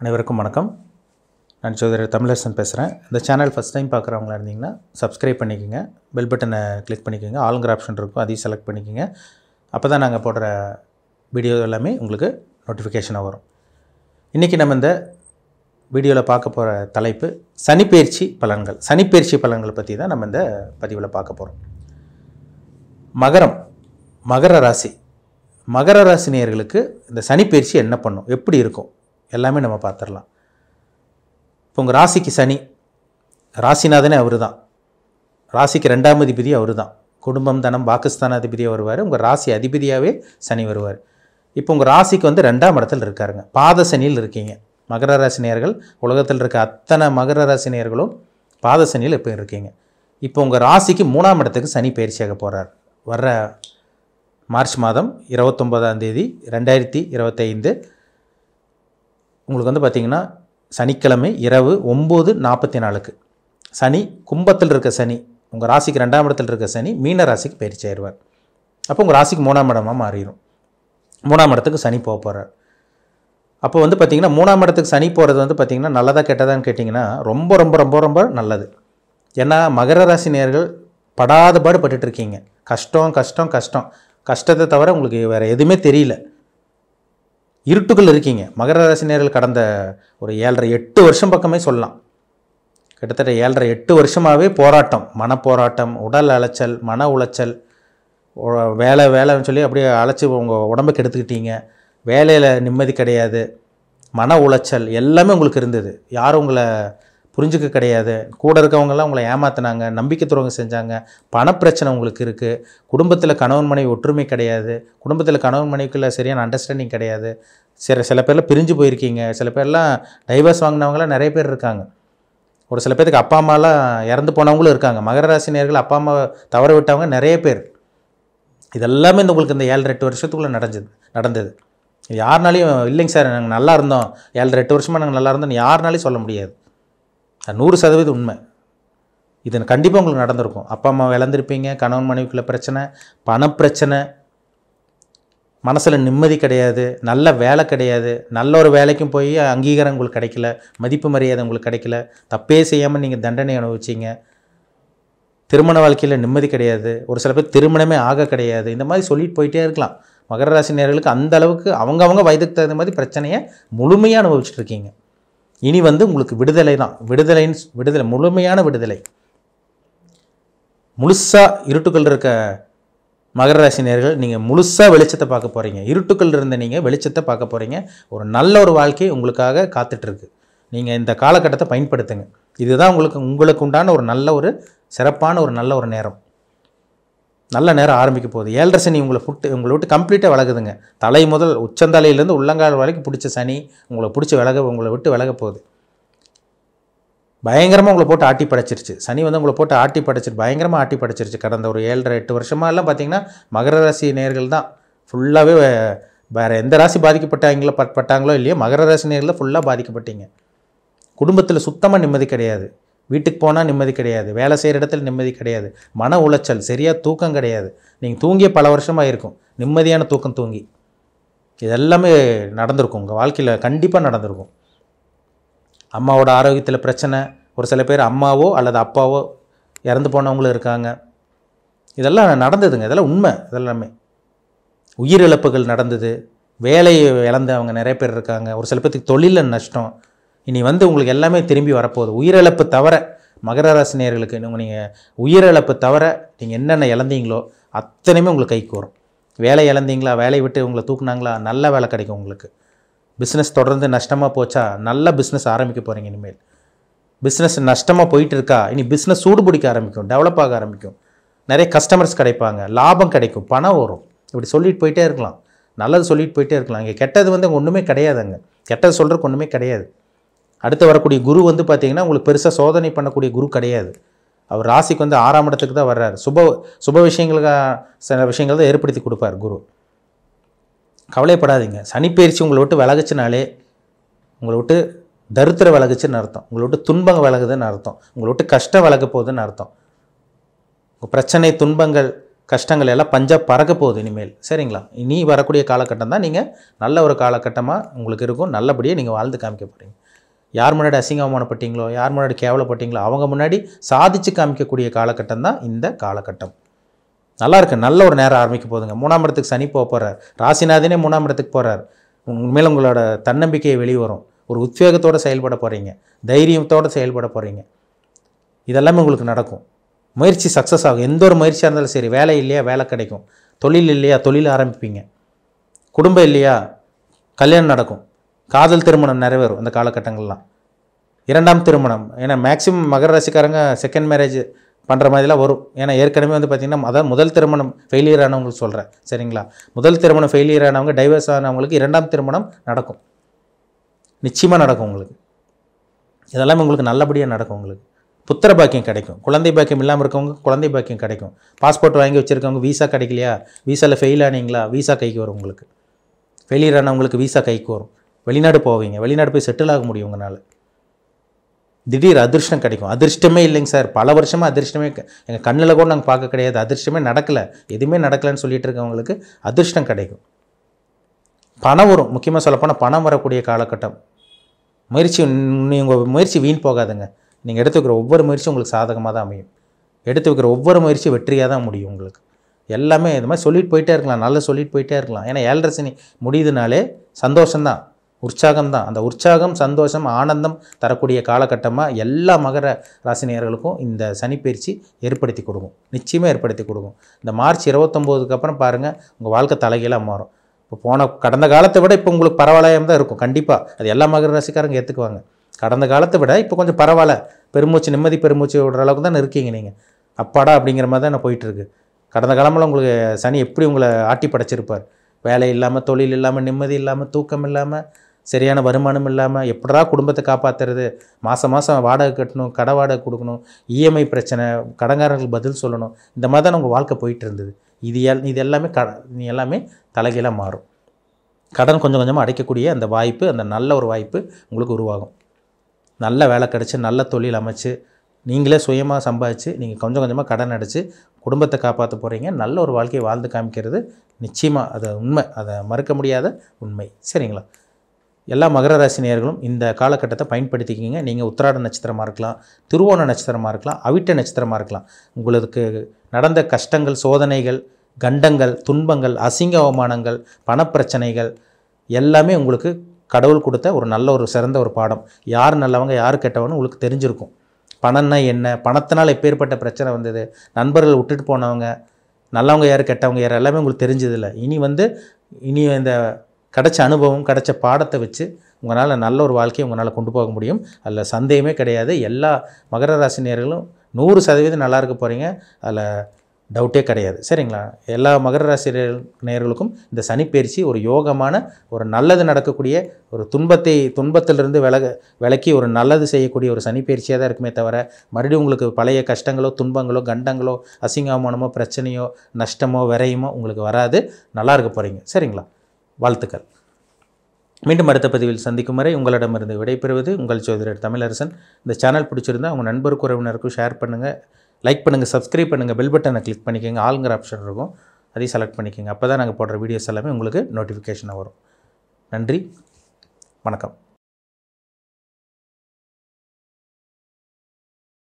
அனைவருக்கும் வணக்கம். நான் ஜோதிடர் தமிழரசன் பேசுகிறேன். இந்த சேனல் ஃபஸ்ட் டைம் பார்க்குறவங்களா இருந்தீங்கன்னா சப்ஸ்கிரைப் பண்ணிக்கோங்க, பெல் பட்டனை கிளிக் பண்ணிக்கோங்க, ஆளுங்கிற ஆப்ஷன் இருக்கும், அதையும் செலக்ட் பண்ணிக்கோங்க. அப்போ தான் நாங்கள் போடுற வீடியோ எல்லாமே உங்களுக்கு நோட்டிஃபிகேஷனாக வரும். இன்றைக்கி நம்ம இந்த வீடியோவில் பார்க்க போகிற தலைப்பு சனிப்பெயர்ச்சி பலன்கள். சனிப்பெயர்ச்சி பலன்கள் பற்றி தான் நம்ம இந்த பதிவில் பார்க்க போகிறோம். மகர ராசி. மகர ராசி நேயர்களுக்கு இந்த சனிப்பெயர்ச்சி என்ன பண்ணும், எப்படி இருக்கும், எல்லாமே நம்ம பார்த்துடலாம். இப்போ உங்கள் ராசிக்கு சனி, ராசிநாதனே அவர் தான், ராசிக்கு 2ஆம் அதிபதி அவர் தான், குடும்பம் தனம் பாகிஸ்தான் அதிபதியாக வருவார், உங்கள் ராசி அதிபதியாகவே சனி வருவார். இப்போ உங்கள் ராசிக்கு வந்து 2ஆம் இடத்துல இருக்காருங்க, பாத சனியில் இருக்கீங்க. மகர ராசி நேயர்கள், உலகத்தில் இருக்க அத்தனை மகர ராசி நேயர்களும் பாத சனியில் இப்போ இருக்கீங்க. இப்போ உங்கள் ராசிக்கு 3ஆம் இடத்துக்கு சனி பயிற்சியாக போகிறார். வர்ற மார்ச் மாதம் 29ஆம் தேதி 2025 உங்களுக்கு வந்து பார்த்திங்கன்னா சனிக்கிழமை இரவு 9:44 சனி கும்பத்தில் இருக்க சனி, உங்கள் ராசிக்கு 2ஆம் இடத்தில் இருக்க சனி மீன ராசிக்கு பயிற்சி ஆயிடுவார். அப்போ உங்கள் ராசிக்கு 3ஆம் இடமாக மாறிடும். 3ஆம் இடத்துக்கு சனி போக போகிறார். அப்போ வந்து பார்த்திங்கன்னா 3ஆம் இடத்துக்கு சனி போகிறது வந்து பார்த்திங்கன்னா நல்லதாக கெட்டதான்னு கேட்டிங்கன்னா ரொம்ப ரொம்ப ரொம்ப ரொம்ப நல்லது. ஏன்னா மகர ராசி நேயர்கள் படாத பாடு பட்டுட்ருக்கீங்க. கஷ்டம் கஷ்டம் கஷ்டம், கஷ்டத்தை தவிர உங்களுக்கு வேறு எதுவுமே தெரியல. இருட்டுக்குள் இருக்கீங்க. மகர ராசி நேயர்கள் கடந்த ஒரு 7.5-8 வருஷம் பக்கமே சொல்லலாம். கிட்டத்தட்ட 7.5-8 வருஷமாகவே போராட்டம், மனப்போராட்டம், உடல் அலைச்சல், மன உளைச்சல், வேலைன்னு சொல்லி அப்படியே அழைச்சி உங்கள் உடம்புக்கு எடுத்துக்கிட்டீங்க. வேலையில் நிம்மதி கிடையாது, மன உளைச்சல் எல்லாமே உங்களுக்கு இருந்தது. யாரும் உங்களை புரிஞ்சுக்க கிடையாது. கூட இருக்கவங்கெல்லாம் உங்களை ஏமாத்தினாங்க, நம்பிக்கை துரோகம் செஞ்சாங்க, பணப்பிரச்சனை உங்களுக்கு இருக்குது. குடும்பத்தில் கணவன் மனைவி ஒற்றுமை கிடையாது, குடும்பத்தில் கணவன் மனைவிக்குள்ள சரியான அண்டர்ஸ்டாண்டிங் கிடையாது. சில பேரில் பிரிஞ்சு போயிருக்கீங்க. சில பேர்லாம் டைவர்ஸ் வாங்கினவங்களாம் நிறைய பேர் இருக்காங்க. ஒரு சில பேருக்கு அப்பா அம்மாலாம் இறந்து போனவங்களும் இருக்காங்க. மகர ராசி நேயர்கள் அப்பா அம்மா தவற விட்டவங்க நிறைய பேர். இதெல்லாமே உங்களுக்கு இந்த 7.5-8 வருஷத்துக்குள்ளே நடந்தது. யாருனாலையும் இல்லைங்க சார் நாங்கள் நல்லா இருந்தோம், 7.5-8 வருஷமாக நாங்கள் நல்லா இருந்தோம்னு யாருனாலையும் சொல்ல முடியாது. 100% உண்மை. இது கண்டிப்பாக உங்களுக்கு நடந்திருக்கும். அப்பா அம்மா இழந்திருப்பீங்க, கணவன் மனைவிக்குள்ள பிரச்சனை, பணப்பிரச்சனை, மனசில் நிம்மதி கிடையாது, நல்ல வேலை கிடையாது, நல்ல ஒரு வேலைக்கும் போய் அங்கீகாரம் உங்களுக்கு கிடைக்கல, மதிப்பு மரியாதை உங்களுக்கு கிடைக்கல, தப்பே செய்யாமல் நீங்கள் தண்டனை அனுபவிச்சிங்க. திருமண வாழ்க்கையில் நிம்மதி கிடையாது, ஒரு சில பேர் திருமணமே ஆக கிடையாது. இந்த மாதிரி சொல்லிட்டு போயிட்டே இருக்கலாம். மகர ராசி நேயர்களுக்கு அந்த அளவுக்கு அவங்கவுங்க வயதுக்கு தகுந்த மாதிரி பிரச்சனையை முழுமையாக அனுபவிச்சுட்டு இருக்கீங்க. இனி வந்து உங்களுக்கு விடுதலை தான். விடுதலை, முழுமையான விடுதலை. முழுசாக இருட்டுக்குள் இருக்க மகர ராசி நேயர்கள் நீங்கள் முழுசாக வெளிச்சத்தை பார்க்க போகிறீங்க. இருட்டுக்குள் இருந்த நீங்கள் வெளிச்சத்தை பார்க்க போகிறீங்க. ஒரு நல்ல ஒரு வாழ்க்கை உங்களுக்காக காத்துட்ருக்கு. நீங்கள் இந்த காலகட்டத்தை பயன்படுத்துங்க. இதுதான் உங்களுக்கு உண்டான ஒரு நல்ல ஒரு சிறப்பான ஒரு நல்ல ஒரு நேரம். நல்ல நேரம் ஆரம்பிக்க போகுது. 7.5 சனி உங்களை விட்டு கம்ப்ளீட்டாக விலகுதுங்க. தலை முதல் உச்சந்தலையிலேருந்து உள்ளங்கால் வரைக்கும் பிடிச்ச சனி உங்களை விட்டு விலக போகுது. பயங்கரமாக உங்களை போட்டு ஆட்டி படைச்சிருச்சு. சனி வந்து உங்களை போட்டு ஆட்டி படைச்சிட்டு பயங்கரமாக ஆட்டி படைச்சிருச்சு. கடந்த ஒரு 7.5-8 வருஷமாக எல்லாம் பார்த்திங்கன்னா மகர ராசி நேயர்கள் தான் ஃபுல்லாகவே. வேறு எந்த ராசி பட்டாங்களோ இல்லையோ, மகர ராசி நேயர்கள் ஃபுல்லாக பாதிக்கப்பட்டீங்க. குடும்பத்தில் சுத்தமாக நிம்மதி கிடையாது, வீட்டுக்கு போனால் நிம்மதி கிடையாது, வேலை செய்கிற இடத்துல நிம்மதி கிடையாது, மன உளைச்சல், சரியாக தூக்கம் கிடையாது. நீங்கள் தூங்கிய பல வருஷமாக இருக்கும், நிம்மதியான தூக்கம் தூங்கி. இதெல்லாமே நடந்திருக்கும் உங்கள் வாழ்க்கையில், கண்டிப்பாக நடந்திருக்கும். அம்மாவோட ஆரோக்கியத்தில் பிரச்சனை, ஒரு சில பேர் அம்மாவோ அல்லது அப்பாவோ இறந்து போனவங்களும் இருக்காங்க. இதெல்லாம் நடந்ததுங்க. இதெல்லாம் உண்மை. இதெல்லாமே உயிரிழப்புகள் நடந்தது. வேலை இழந்தவங்க நிறைய பேர் இருக்காங்க. ஒரு சில பேருக்கு தொழிலில் நஷ்டம். இனி வந்து உங்களுக்கு எல்லாமே திரும்பி வரப்போகுது. உயிரிழப்பு தவிர மகர ராசி நேயர்களுக்கு நீங்கள் உயிரிழப்பு தவிர நீங்கள் என்னென்ன இழந்தீங்களோ அத்தனையுமே உங்களுக்கு கைக்கு வரும். வேலை இழந்தீங்களா, வேலையை விட்டு உங்களை தூக்குனாங்களா, நல்ல வேலை கிடைக்கும் உங்களுக்கு. பிஸ்னஸ் தொடர்ந்து நஷ்டமாக போச்சா, நல்ல பிஸ்னஸ் ஆரம்பிக்க போகிறீங்க. இனிமேல் பிஸ்னஸ் நஷ்டமாக போயிட்டு இருக்கா, இனி பிஸ்னஸ் சூடு பிடிக்க ஆரம்பிக்கும், டெவலப் ஆக ஆரம்பிக்கும். நிறைய கஸ்டமர்ஸ் கிடைப்பாங்க, லாபம் கிடைக்கும், பணம் வரும். இப்படி சொல்லிட்டு போயிட்டே இருக்கலாம். நல்லது சொல்லிட்டு போயிட்டே இருக்கலாம். இங்கே கெட்டது வந்து ஒன்றுமே கிடையாதுங்க. கெட்டது சொல்கிறதுக்கு ஒன்றுமே கிடையாது. அடுத்து வரக்கூடிய குரு வந்து பார்த்திங்கன்னா உங்களுக்கு பெருசாக சோதனை பண்ணக்கூடிய குரு கிடையாது. அவர் ராசிக்கு வந்து 6ஆம் இடத்துக்கு தான் வர்றார். சுப விஷயங்களுக்கு சில விஷயங்கள் தான் ஏற்படுத்தி கொடுப்பார் குரு. கவலைப்படாதீங்க. சனிப்பெயர்ச்சி உங்களை விட்டு விலகுச்சுனாலே உங்களை விட்டு தரித்திரம் விலகுச்சுன்னு அர்த்தம், உங்களை விட்டு துன்பம் விலகுதுன்னு அர்த்தம், உங்களை விட்டு கஷ்டம் விலக போகுதுன்னு அர்த்தம். உங்கள் பிரச்சனை, துன்பங்கள், கஷ்டங்கள் எல்லாம் பஞ்சா பறக்க போகுது இனிமேல். சரிங்களா? இனி வரக்கூடிய காலகட்டம் தான் நீங்கள் நல்ல ஒரு காலகட்டமாக உங்களுக்கு இருக்கும். நல்லபடியாக நீங்கள் வாழ்ந்து காமிக்க போகிறீங்க. யார் முன்னாடி அசிங்கமானப்பட்டீங்களோ, யார் முன்னாடி கேவலப்பட்டீங்களோ அவங்க முன்னாடி சாதித்து காமிக்கக்கூடிய காலகட்டம் தான் இந்த காலகட்டம். நல்லா இருக்கு. நல்ல ஒரு நேரம் ஆரம்பிக்க போகுதுங்க. 3ஆம் இடத்துக்கு சனி போகிறார். ராசிநாதனே 3ஆம் இடத்துக்கு போகிறார். உண்மையில் உங்களோட தன்னம்பிக்கையை வெளியே வரும். ஒரு உத்வேகத்தோடு செயல்பட போகிறீங்க. தைரியத்தோடு செயல்பட போகிறீங்க. இதெல்லாமே உங்களுக்கு நடக்கும். முயற்சி சக்ஸஸ் ஆகும். எந்த ஒரு முயற்சியாக இருந்தாலும் சரி. வேலை இல்லையா வேலை கிடைக்கும். தொழில் இல்லையா தொழில் ஆரம்பிப்பீங்க. குடும்பம் இல்லையா கல்யாணம் நடக்கும். காதல் திருமணம் நிறைவேறும் இந்த காலகட்டங்கள்லாம். 2ஆம் திருமணம், ஏன்னா மேக்ஸிமம் மகர ராசிக்காரங்க செகண்ட் மேரேஜ் பண்ணுற மாதிரிலாம் வரும். ஏன்னா ஏற்கனவே வந்து பார்த்திங்கன்னா அதான் முதல் திருமணம் ஃபெயிலியர் ஆனவங்களுக்கு சொல்கிறேன். சரிங்களா? முதல் திருமணம் ஃபெயிலியர் ஆனவங்க, டைவர்ஸ் ஆனவங்களுக்கு 2ஆம் திருமணம் நடக்கும். நிச்சயமாக நடக்கும் உங்களுக்கு. இதெல்லாமே உங்களுக்கு நல்லபடியாக நடக்கும். உங்களுக்கு புத்திர பாக்கியம் கிடைக்கும். குழந்தை பாக்கியம் இல்லாமல் இருக்கவங்க குழந்தை பாக்கியம் கிடைக்கும். பாஸ்போர்ட் வாங்கி வச்சுருக்கவங்க வீசா கிடைக்கலையா, வீசாவில் ஃபெயில் ஆனீங்களா, வீசா கைக்கு வரும். உங்களுக்கு ஃபெயிலியர் ஆனவங்களுக்கு வீசா கைக்கு வரும். வெளிநாடு போவீங்க. வெளிநாடு போய் செட்டில் ஆக முடியும் உங்களால். திடீர் அதிர்ஷ்டம் கிடைக்கும். அதிர்ஷ்டமே இல்லைங்க சார், பல வருஷமாக அதிர்ஷ்டமே எங்கள் கண்ணில் கூட நாங்கள் பார்க்க கிடையாது, அதிர்ஷ்டமே நடக்கலை, எதுவுமே நடக்கலைன்னு சொல்லிட்டு இருக்கவங்களுக்கு அதிர்ஷ்டம் கிடைக்கும். பணம் வரும். முக்கியமாக சொல்லப்போனால் பணம் வரக்கூடிய காலகட்டம். முயற்சி, உங்கள் முயற்சி வீண் போகாதுங்க. நீங்கள் எடுத்து வைக்கிற ஒவ்வொரு முயற்சியும் உங்களுக்கு சாதகமாக தான் அமையும். எடுத்து வைக்கிற ஒவ்வொரு முயற்சியும் வெற்றியாக தான் முடியும். உங்களுக்கு எல்லாமே இது மாதிரி சொல்லிட்டு போயிட்டே இருக்கலாம். நல்லா சொல்லிட்டு போயிட்டே இருக்கலாம். ஏன்னா 7.5 சனி முடியுதுனாலே சந்தோஷம்தான், உற்சாகம்தான். அந்த உற்சாகம், சந்தோஷம், ஆனந்தம் தரக்கூடிய காலகட்டமாக எல்லா மகர ராசினியர்களுக்கும் இந்த சனிப்பயிற்சி ஏற்படுத்தி கொடுக்கும். நிச்சயமாக ஏற்படுத்தி கொடுக்கும். இந்த மார்ச் 29க்கு அப்புறம் பாருங்கள் உங்கள் வாழ்க்கை தலைகீழாக மாறும். இப்போ கடந்த காலத்தை விட இப்போ உங்களுக்கு பரவாயில்லாமல் தான் இருக்கும். கண்டிப்பாக அது எல்லா மகர ராசிக்காரங்க ஏற்றுக்குவாங்க. கடந்த காலத்தை விட இப்போ கொஞ்சம் பரவாயில்ல, பெருமூச்சு, நிம்மதி பெருமூச்சு விடுற அளவுக்கு தான் இருக்கீங்க நீங்கள். அப்பாடா அப்படிங்கிற மாதிரி தான் நான் போயிட்டுருக்கு. கடந்த காலமெல்லாம் உங்களுக்கு சனி எப்படி உங்களை ஆட்டி படைச்சிருப்பார். வேலை இல்லாமல், தொழில் இல்லாமல், நிம்மதி இல்லாமல், தூக்கம் இல்லாமல், சரியான வருமானம் இல்லாமல், எப்படா குடும்பத்தை காப்பாற்றுறது, மாதம் மாதம் வாடகை கட்டணும், கடை வாடகை கொடுக்கணும், இஎம்ஐ பிரச்சனை, கடன்காரங்களுக்கு பதில் சொல்லணும், இந்த மாதிரி தான் உங்கள் வாழ்க்கை போயிட்டு இருந்தது. இது எல்லாமே எல்லாமே தலைகீழாக மாறும். கடன் கொஞ்சம் கொஞ்சமாக அடைக்கக்கூடிய அந்த வாய்ப்பு, அந்த நல்ல ஒரு வாய்ப்பு உங்களுக்கு உருவாகும். நல்ல வேலை கிடச்சி, நல்ல தொழில் அமைச்சு, நீங்களே சுயமாக சம்பாதிச்சு, நீங்கள் கொஞ்சம் கொஞ்சமாக கடன் அடைச்சி குடும்பத்தை காப்பாற்ற போகிறீங்க. நல்ல ஒரு வாழ்க்கையை வாழ்ந்து காமிக்கிறது நிச்சயமாக அது உண்மை, அதை மறுக்க முடியாத உண்மை. சரிங்களா? எல்லா மகர ராசி நேயர்களும் இந்த காலகட்டத்தை பயன்படுத்திக்கிங்க. நீங்கள் உத்திராட நட்சத்திரமாக இருக்கலாம், திருவோண நட்சத்திரமாக இருக்கலாம், அவிட்ட நட்சத்திரமாக இருக்கலாம். உங்களுக்கு நடந்த கஷ்டங்கள், சோதனைகள், கண்டங்கள், துன்பங்கள், அசிங்க அவமானங்கள், பணப்பிரச்சனைகள் எல்லாமே உங்களுக்கு கடவுள் கொடுத்த ஒரு நல்ல ஒரு சிறந்த ஒரு பாடம். யார் நல்லவங்க யார் கெட்டவன்னு உங்களுக்கு தெரிஞ்சிருக்கும். பணம்னா என்ன, பணத்தினால் எப்பேற்பட்ட பிரச்சனை வந்தது, நண்பர்கள் விட்டுட்டு போனவங்க, நல்லவங்க யார் கெட்டவங்க யார் எல்லாமே உங்களுக்கு தெரிஞ்சதில்லை. இனி இந்த கிடைச்ச அனுபவம், கிடைச்ச பாடத்தை வச்சு உங்களால் நல்ல ஒரு வாழ்க்கையை உங்களால் கொண்டு போக முடியும். அதில் சந்தேகமே கிடையாது. எல்லா மகர ராசி நேயர்களும் 100% நல்லா இருக்க போகிறீங்க. அதில் டவுட்டே கிடையாது. சரிங்களா? எல்லா மகர ராசி நேயர்களுக்கும் இந்த சனிப்பெயர்ச்சி ஒரு யோகமான, ஒரு நல்லது நடக்கக்கூடிய, ஒரு துன்பத்திலிருந்து விலக்கி ஒரு நல்லது செய்யக்கூடிய ஒரு சனிப்பெயர்ச்சியாக தான் இருக்குமே தவிர, மறுபடியும் உங்களுக்கு பழைய கஷ்டங்களோ, துன்பங்களோ, கண்டங்களோ, அசிங்கமானமோ, பிரச்சனையோ, நஷ்டமோ, விரையுமோ உங்களுக்கு வராது. நல்லா இருக்க போகிறீங்க. சரிங்களா? வாழ்த்துக்கள். மீண்டும் அடுத்த பதிவில் சந்திக்கும் வரை உங்களிடமிருந்து விடைபெறுவது உங்கள் ஜோதிடர் தமிழரசன். இந்த சேனல் பிடிச்சிருந்தால் உங்கள் நண்பருக்கு, உறவினருக்கும் ஷேர் பண்ணுங்கள், லைக் பண்ணுங்கள், சப்ஸ்கிரைப் பண்ணுங்கள், பெல் பட்டனை கிளிக் பண்ணிக்கோங்க. ஆளுங்கிற ஆப்ஷன் இருக்கும், அதையும் செலக்ட் பண்ணிக்கோங்க. அப்போ தான் நாங்கள் போடுற வீடியோஸ் எல்லாமே உங்களுக்கு நோட்டிஃபிகேஷனாக வரும். நன்றி, வணக்கம்.